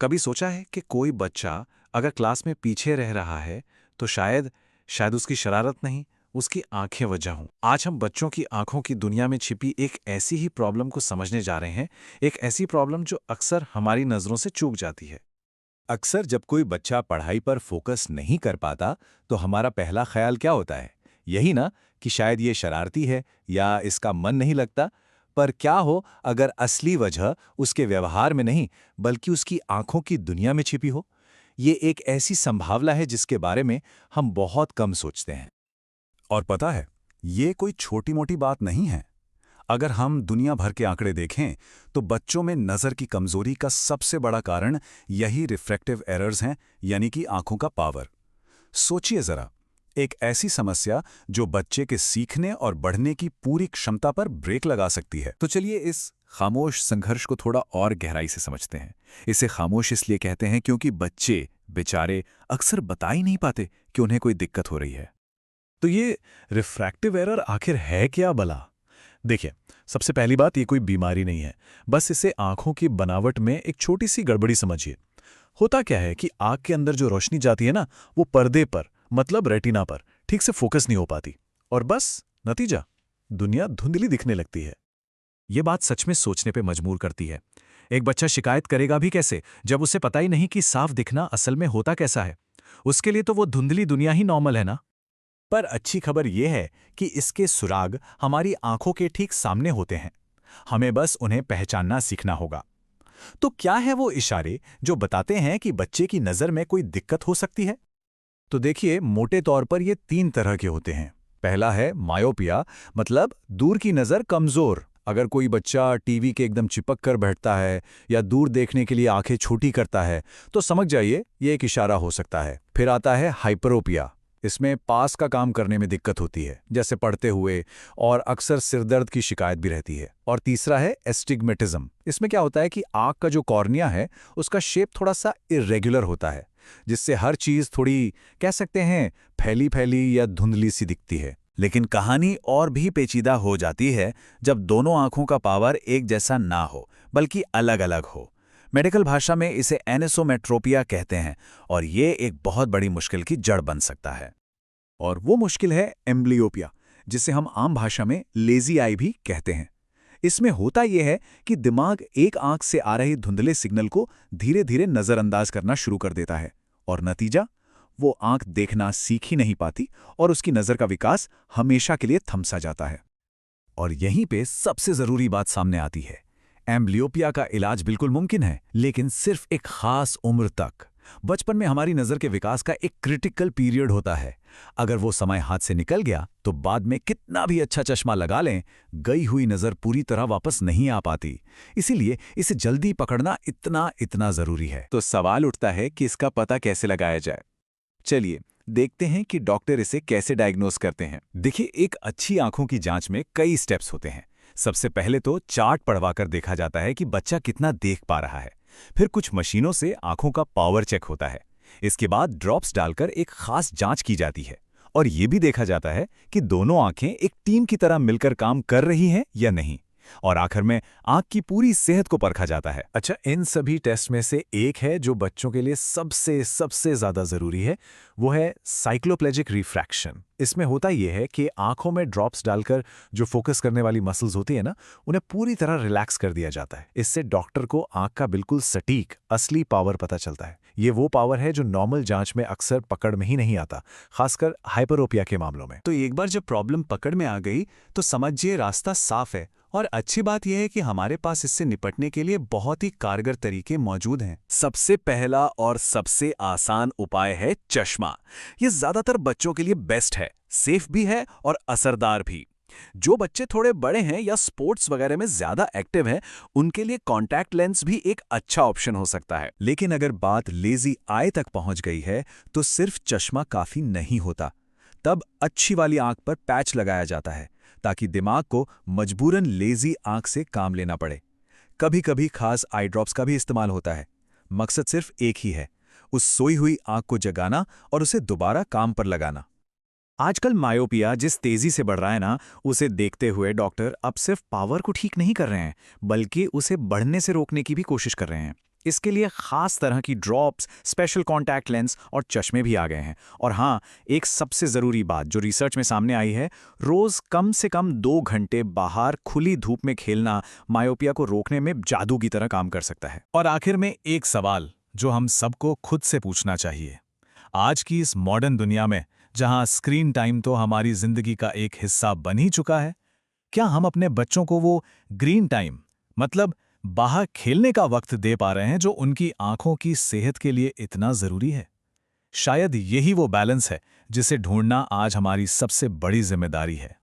कभी सोचा है कि कोई बच्चा अगर क्लास में पीछे रह रहा है तो शायद उसकी शरारत नहीं, उसकी आंखें वजह हों। आज हम बच्चों की आंखों की दुनिया में छिपी एक ऐसी ही प्रॉब्लम को समझने जा रहे हैं, एक ऐसी प्रॉब्लम जो अक्सर हमारी नजरों से चूक जाती है। अक्सर जब कोई बच्चा पढ़ाई पर फोकस नहीं कर पाता, तो हमारा पहला ख्याल क्या होता है? यही ना कि शायद ये शरारती है या इसका मन नहीं लगता। पर क्या हो अगर असली वजह उसके व्यवहार में नहीं, बल्कि उसकी आंखों की दुनिया में छिपी हो? ये एक ऐसी संभावना है जिसके बारे में हम बहुत कम सोचते हैं। और पता है, ये कोई छोटी-मोटी बात नहीं है। अगर हम दुनिया भर के आंकड़े देखें, तो बच्चों में नज़र की कमजोरी का सबसे बड़ा कारण यही रिफ्रैक्टिव एरर्स हैं, यानी कि आंखों का पावर। सोचिए जरा, एक ऐसी समस्या जो बच्चे के सीखने और बढ़ने की पूरी क्षमता पर ब्रेक लगा सकती है। तो चलिए इस खामोश संघर्ष को थोड़ा और गहराई से समझते हैं। इसे खामोश इसलिए कहते हैं क्योंकि बच्चे बेचारे अक्सर बता ही नहीं पाते कि उन्हें कोई दिक्कत हो रही है। तो ये रिफ्रैक्टिव एरर आखिर है क्या भला? देखिए, सबसे पहली बात, ये कोई बीमारी नहीं है। बस इसे आंखों की बनावट में एक छोटी सी गड़बड़ी समझिए। होता क्या है कि आंख के अंदर जो रोशनी जाती है ना, वो पर्दे पर, मतलब रेटिना पर ठीक से फोकस नहीं हो पाती, और बस नतीजा, दुनिया धुंधली दिखने लगती है। ये बात सच में सोचने पे मजबूर करती है। एक बच्चा शिकायत करेगा भी कैसे जब उसे पता ही नहीं कि साफ दिखना असल में होता कैसा है। उसके लिए तो वो धुंधली दुनिया ही नॉर्मल है ना। पर अच्छी खबर यह है कि इसके सुराग हमारी आंखों के ठीक सामने होते हैं। हमें बस उन्हें पहचानना सीखना होगा। तो क्या है वो इशारे जो बताते हैं कि बच्चे की नज़र में कोई दिक्कत हो सकती है? तो देखिए, मोटे तौर पर ये 3 तरह के होते हैं। पहला है मायोपिया, मतलब दूर की नज़र कमज़ोर। अगर कोई बच्चा टीवी के एकदम चिपक कर बैठता है या दूर देखने के लिए आंखें छोटी करता है, तो समझ जाइए ये एक इशारा हो सकता है। फिर आता है हाइपरोपिया। इसमें पास का काम करने में दिक्कत होती है, जैसे पढ़ते हुए, और अक्सर सिरदर्द की शिकायत भी रहती है। और तीसरा है एस्टिग्मेटिज्म। इसमें क्या होता है कि आंख का जो कॉर्निया है, उसका शेप थोड़ा सा इरेगुलर होता है, जिससे हर चीज थोड़ी, कह सकते हैं, फैली फैली या धुंधली सी दिखती है। लेकिन कहानी और भी पेचीदा हो जाती है जब दोनों आंखों का पावर एक जैसा ना हो, बल्कि अलग अलग हो। मेडिकल भाषा में इसे एनिसोमेट्रोपिया कहते हैं, और ये एक बहुत बड़ी मुश्किल की जड़ बन सकता है। और वो मुश्किल है एम्ब्लियोपिया, जिसे हम आम भाषा में लेजी आई भी कहते हैं। इसमें होता यह है कि दिमाग एक आंख से आ रहे धुंधले सिग्नल को धीरे धीरे नज़रअंदाज करना शुरू कर देता है, और नतीजा, वो आंख देखना सीख ही नहीं पाती और उसकी नज़र का विकास हमेशा के लिए थम सा जाता है। और यहीं पे सबसे ज़रूरी बात सामने आती है। एम्ब्लियोपिया का इलाज बिल्कुल मुमकिन है, लेकिन सिर्फ एक खास उम्र तक। बचपन में हमारी नज़र के विकास का एक क्रिटिकल पीरियड होता है। अगर वो समय हाथ से निकल गया तो बाद में कितना भी अच्छा चश्मा लगा लें, गई हुई नज़र पूरी तरह वापस नहीं आ पाती। इसीलिए इसे जल्दी पकड़ना इतना इतना ज़रूरी है। तो सवाल उठता है कि इसका पता कैसे लगाया जाए। चलिए देखते हैं कि डॉक्टर इसे कैसे डायग्नोस करते हैं। देखिए, एक अच्छी आंखों की जांच में कई स्टेप्स होते हैं। सबसे पहले तो चार्ट पढ़वाकर देखा जाता है कि बच्चा कितना देख पा रहा है। फिर कुछ मशीनों से आंखों का पावर चेक होता है। इसके बाद ड्रॉप्स डालकर एक खास जांच की जाती है, और ये भी देखा जाता है कि दोनों आंखें एक टीम की तरह मिलकर काम कर रही हैं या नहीं। और आखिर में आंख की पूरी सेहत को परखा जाता है। अच्छा, इन सभी टेस्ट में से एक है जो बच्चों के लिए सबसे सबसे ज्यादा जरूरी है, वो है साइक्लोप्लेजिक रिफ्रैक्शन। इसमें होता यह है कि आंखों में ड्रॉप्स डालकर जो फोकस करने वाली मसल्स होती है ना, उन्हें पूरी तरह रिलैक्स कर दिया जाता है। इससे डॉक्टर को आंख का बिल्कुल सटीक असली पावर पता चलता है। ये वो पावर है जो नॉर्मल जांच में अक्सर पकड़ में ही नहीं आता, खासकर हाइपरोपिया के मामलों में। तो एक बार जब प्रॉब्लम पकड़ में आ गई, तो समझिए रास्ता साफ है। और अच्छी बात यह है कि हमारे पास इससे निपटने के लिए बहुत ही कारगर तरीके मौजूद हैं। सबसे पहला और सबसे आसान उपाय है चश्मा। ये ज्यादातर बच्चों के लिए बेस्ट है, सेफ भी है और असरदार भी। जो बच्चे थोड़े बड़े हैं या स्पोर्ट्स वगैरह में ज्यादा एक्टिव हैं, उनके लिए कॉन्टैक्ट लेंस भी एक अच्छा ऑप्शन हो सकता है। लेकिन अगर बात लेजी आई तक पहुंच गई है, तो सिर्फ चश्मा काफी नहीं होता। तब अच्छी वाली आंख पर पैच लगाया जाता है, ताकि दिमाग को मजबूरन लेजी आंख से काम लेना पड़े। कभी कभी खास आई ड्रॉप्स का भी इस्तेमाल होता है। मकसद सिर्फ एक ही है, उस सोई हुई आंख को जगाना और उसे दोबारा काम पर लगाना। आजकल मायोपिया जिस तेजी से बढ़ रहा है ना, उसे देखते हुए डॉक्टर अब सिर्फ पावर को ठीक नहीं कर रहे हैं, बल्कि उसे बढ़ने से रोकने की भी कोशिश कर रहे हैं। इसके लिए खास तरह की ड्रॉप्स, स्पेशल कॉन्टैक्ट लेंस और चश्मे भी आ गए हैं। और हाँ, एक सबसे ज़रूरी बात जो रिसर्च में सामने आई है, रोज़ कम से कम 2 घंटे बाहर खुली धूप में खेलना मायोपिया को रोकने में जादू की तरह काम कर सकता है। और आखिर में एक सवाल जो हम सबको खुद से पूछना चाहिए। आज की इस मॉडर्न दुनिया में जहां स्क्रीन टाइम तो हमारी जिंदगी का एक हिस्सा बन ही चुका है, क्या हम अपने बच्चों को वो ग्रीन टाइम, मतलब बाहर खेलने का वक्त दे पा रहे हैं जो उनकी आंखों की सेहत के लिए इतना जरूरी है? शायद यही वो बैलेंस है जिसे ढूंढना आज हमारी सबसे बड़ी जिम्मेदारी है।